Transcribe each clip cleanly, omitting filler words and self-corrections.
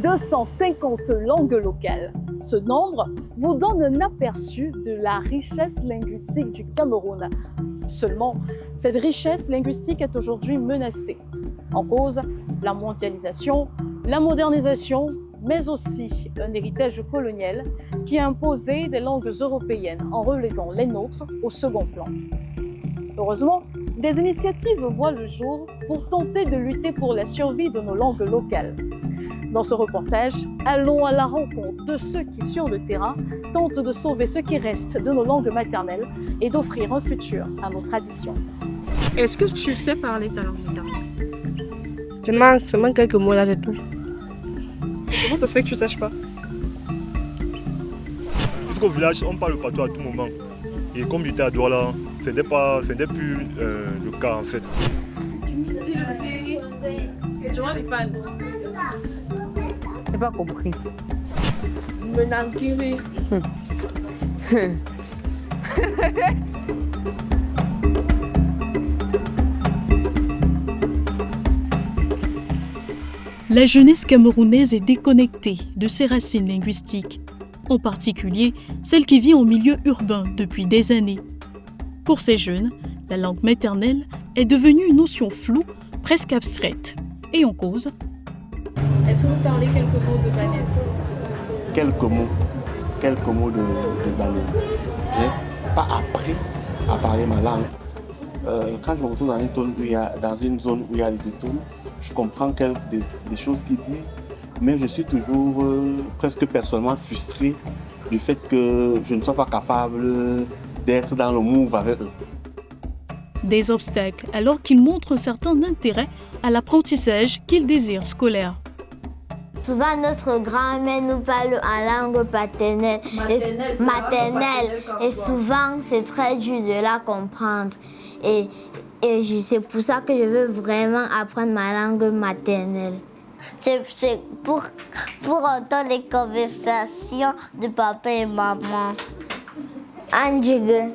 250 langues locales. Ce nombre vous donne un aperçu de la richesse linguistique du Cameroun. Seulement, cette richesse linguistique est aujourd'hui menacée. En cause, la mondialisation, la modernisation, mais aussi un héritage colonial qui a imposé des langues européennes en reléguant les nôtres au second plan. Heureusement, des initiatives voient le jour pour tenter de lutter pour la survie de nos langues locales. Dans ce reportage, allons à la rencontre de ceux qui, sur le terrain, tentent de sauver ce qui reste de nos langues maternelles et d'offrir un futur à nos traditions. Est-ce que tu sais parler ta langue maternelle? Seulement quelques mots là, c'est tout. Comment ça se fait que tu ne saches pas? Puisqu'au village, on parle patois à tout moment. Et comme j'étais à Douala, ce n'était plus le cas en fait. Tu vois, mais pas. Je n'ai pas compris. Menankiri. La jeunesse camerounaise est déconnectée de ses racines linguistiques, en particulier celle qui vit en milieu urbain depuis des années. Pour ces jeunes, la langue maternelle est devenue une notion floue, presque abstraite. Et en cause. Est-ce que vous parlez quelques mots de Banen? Quelques mots de Banen. Je n'ai pas appris à parler ma langue. Quand je me retrouve dans une zone où il y a les étoiles, je comprends des choses qu'ils disent, mais je suis toujours presque personnellement frustré du fait que je ne sois pas capable d'être dans le move avec eux. Des obstacles alors qu'ils montrent un certain intérêt à l'apprentissage qu'ils désirent scolaire. Souvent, notre grand-mère nous parle en langue paternelle, maternelle, et souvent, c'est très dur de la comprendre. Et c'est pour ça que je veux vraiment apprendre ma langue maternelle. C'est pour entendre les conversations de papa et maman. Anjige,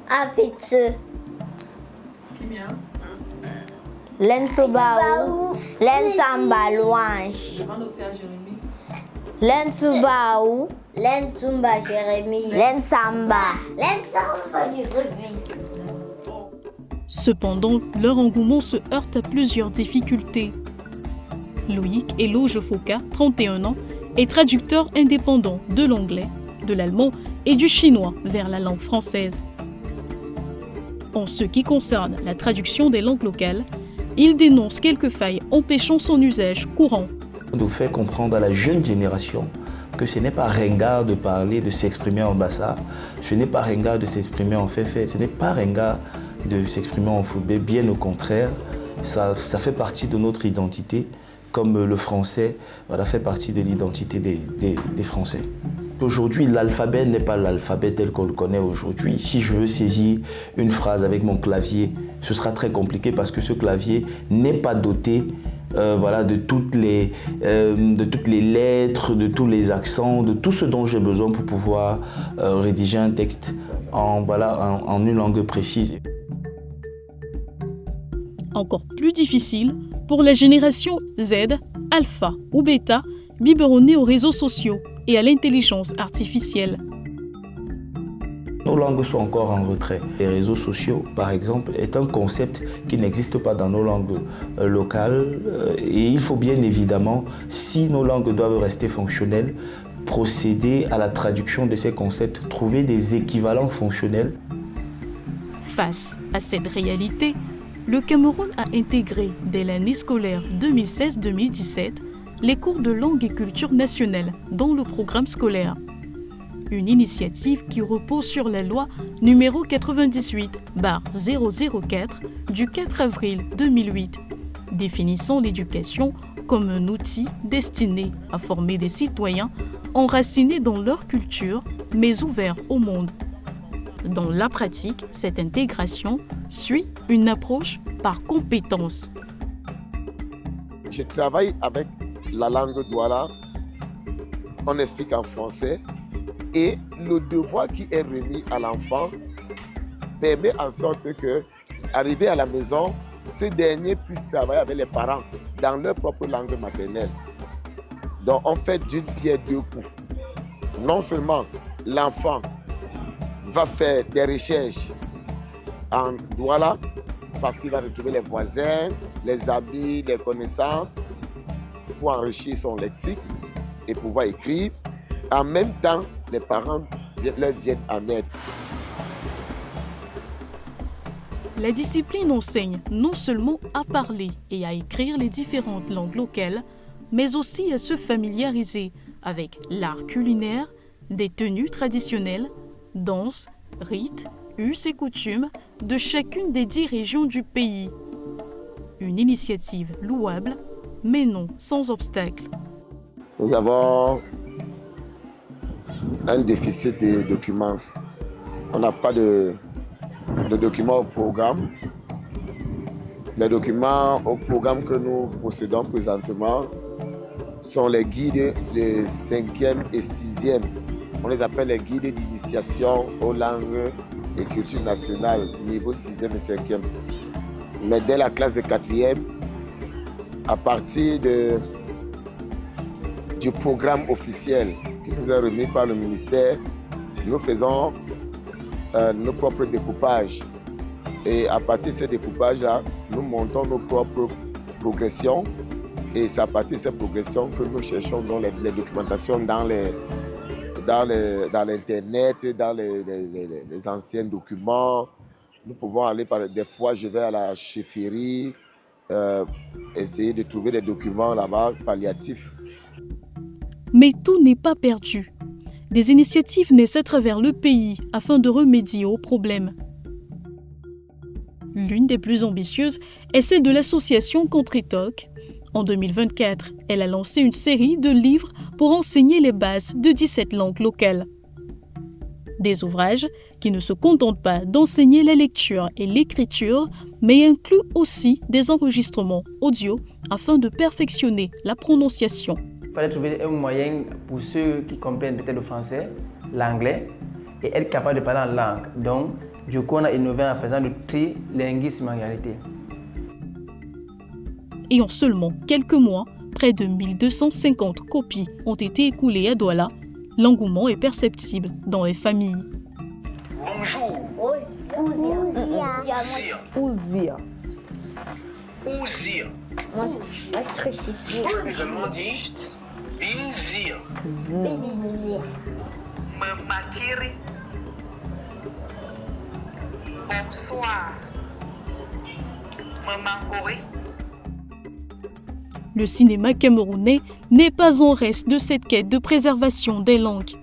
Afitse, Lensubaou, Lensamba Louange. Demande aussi à Jérémy. Lensubaou, Lensumba Jérémy. Lensamba Jérémy. Cependant, leur engouement se heurte à plusieurs difficultés. Loïc Eloge Foka, 31 ans, est traducteur indépendant de l'anglais, de l'allemand et du chinois vers la langue française. En ce qui concerne la traduction des langues locales, il dénonce quelques failles empêchant son usage courant. De faire comprendre à la jeune génération que ce n'est pas ringard de parler, de s'exprimer en bassa, ce n'est pas ringard de s'exprimer en féfé, ce n'est pas ringard de s'exprimer en football, bien au contraire, ça fait partie de notre identité, comme le français fait partie de l'identité des Français. Aujourd'hui, l'alphabet n'est pas l'alphabet tel qu'on le connaît aujourd'hui. Si je veux saisir une phrase avec mon clavier, ce sera très compliqué parce que ce clavier n'est pas doté de toutes les lettres, de tous les accents, de tout ce dont j'ai besoin pour pouvoir rédiger un texte en une langue précise. Encore plus difficile pour la génération Z, Alpha ou Beta, biberonnée aux réseaux sociaux et à l'intelligence artificielle. Nos langues sont encore en retrait. Les réseaux sociaux, par exemple, est un concept qui n'existe pas dans nos langues locales. Et il faut bien évidemment, si nos langues doivent rester fonctionnelles, procéder à la traduction de ces concepts, trouver des équivalents fonctionnels. Face à cette réalité, le Cameroun a intégré dès l'année scolaire 2016-2017 les cours de langue et culture nationale dans le programme scolaire. Une initiative qui repose sur la loi numéro 98/004 du 4 avril 2008, définissant l'éducation comme un outil destiné à former des citoyens enracinés dans leur culture, mais ouverts au monde. Dans la pratique, cette intégration suit une approche par compétence. Je travaille avec la langue Douala, on explique en français, et le devoir qui est remis à l'enfant permet en sorte que, arrivé à la maison, ce dernier puisse travailler avec les parents dans leur propre langue maternelle. Donc on fait d'une pierre deux coups. Non seulement l'enfant va faire des recherches en Douala, parce qu'il va retrouver les voisins, les amis, les connaissances, pour enrichir son lexique et pouvoir écrire. En même temps, les parents leur viennent en aide. La discipline enseigne non seulement à parler et à écrire les différentes langues locales, mais aussi à se familiariser avec l'art culinaire, des tenues traditionnelles, danses, rites, us et coutumes de chacune des 10 régions du pays. Une initiative louable, mais non sans obstacle. Nous avons un déficit de documents. On n'a pas de documents au programme. Les documents au programme que nous possédons présentement sont les guides de 5e et 6e. On les appelle les guides d'initiation aux langues et cultures nationales, niveau 6e et 5e. Mais dès la classe de 4e, à partir du programme officiel qui nous est remis par le ministère, nous faisons nos propres découpages. Et à partir de ces découpages-là, nous montons nos propres progressions. Et c'est à partir de ces progressions que nous cherchons dans les documentations dans l'Internet, dans les anciens documents. Nous pouvons aller, des fois, je vais à la chefferie, essayer de trouver des documents là-bas palliatifs. Mais tout n'est pas perdu. Des initiatives naissent à travers le pays afin de remédier aux problèmes. L'une des plus ambitieuses est celle de l'association Contretalk. En 2024, elle a lancé une série de livres pour enseigner les bases de 17 langues locales. Des ouvrages qui ne se contentent pas d'enseigner la lecture et l'écriture, mais incluent aussi des enregistrements audio afin de perfectionner la prononciation. Il fallait trouver un moyen pour ceux qui comprennent peut-être le français, l'anglais, et être capable de parler en langue. Donc, du coup, on a innové en faisant le trilinguisme en réalité. Et en seulement quelques mois, près de 1250 copies ont été écoulées à Douala. L'engouement est perceptible dans les familles. Bonjour. Ouzia. Ouzir. Moi, je suis Je dis Binzir. Me makiri. Bonsoir. Me mangori. Le cinéma camerounais n'est pas en reste de cette quête de préservation des langues.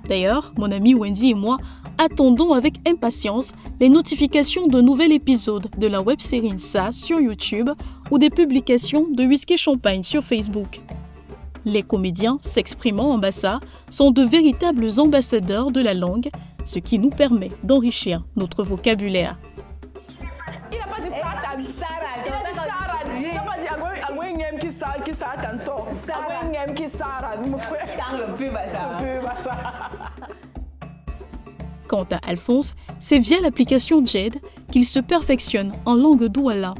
D'ailleurs, mon ami Wendy et moi attendons avec impatience les notifications d'un nouvel épisode de la web-série Nsa sur YouTube ou des publications de Whisky Champagne sur Facebook. Les comédiens s'exprimant en bassa sont de véritables ambassadeurs de la langue, ce qui nous permet d'enrichir notre vocabulaire. Il n'a pas dit Sarah. Il a dit Sarah. Il n'a pas dit Agouengem qui Sarah tantôt. Agouengem qui Sarah. Sans le plus bassa. Quant à Alphonse, c'est via l'application JED qu'il se perfectionne en langue douala.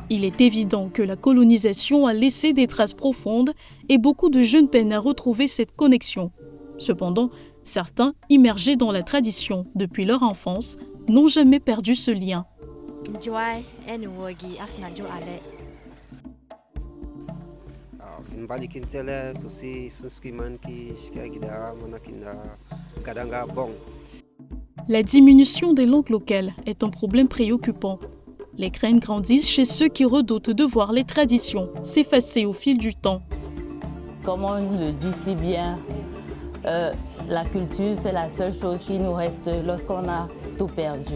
Il est évident que la colonisation a laissé des traces profondes et beaucoup de jeunes peinent à retrouver cette connexion. Cependant, certains, immergés dans la tradition depuis leur enfance, n'ont jamais perdu ce lien. La diminution des langues locales est un problème préoccupant. Les craintes grandissent chez ceux qui redoutent de voir les traditions s'effacer au fil du temps. Comme on le dit si bien, la culture, c'est la seule chose qui nous reste lorsqu'on a tout perdu.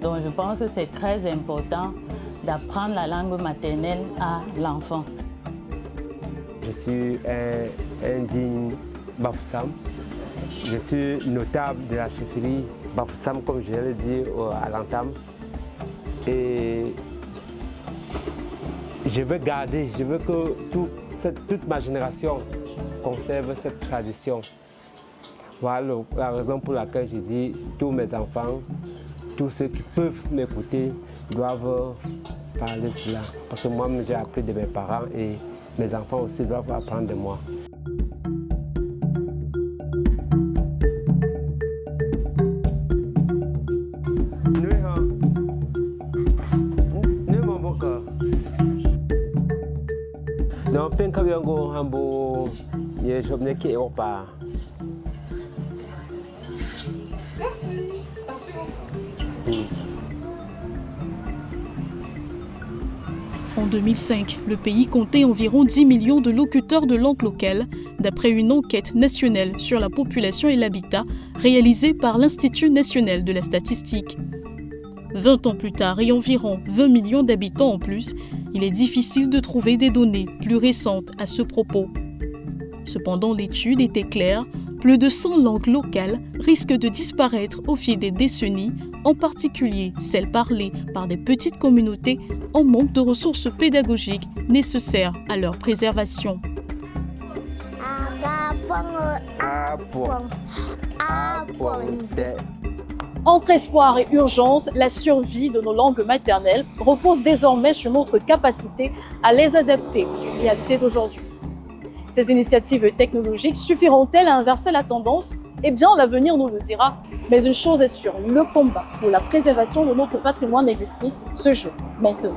Donc je pense que c'est très important d'apprendre la langue maternelle à l'enfant. Je suis un digne Bafoussam. Je suis notable de la chefferie Bafoussam, comme je l'ai dit à l'entame. Et je veux garder, je veux que toute ma génération conserve cette tradition. Voilà la raison pour laquelle je dis tous mes enfants, tous ceux qui peuvent m'écouter doivent parler de cela. Parce que moi-même j'ai appris de mes parents et mes enfants aussi doivent apprendre de moi. Donc, penkabiango hambo yeshobne ki opa. Merci. Merci beaucoup. En 2005, le pays comptait environ 10 millions de locuteurs de langue locale, d'après une enquête nationale sur la population et l'habitat réalisée par l'Institut national de la statistique. 20 ans plus tard et environ 20 millions d'habitants en plus, il est difficile de trouver des données plus récentes à ce propos. Cependant, l'étude était claire, plus de 100 langues locales risquent de disparaître au fil des décennies, en particulier celles parlées par des petites communautés en manque de ressources pédagogiques nécessaires à leur préservation. Entre espoir et urgence, la survie de nos langues maternelles repose désormais sur notre capacité à les adapter et à dater d'aujourd'hui. Ces initiatives technologiques suffiront-elles à inverser la tendance? Eh bien, l'avenir nous le dira. Mais une chose est sûre, le combat pour la préservation de notre patrimoine linguistique se joue maintenant.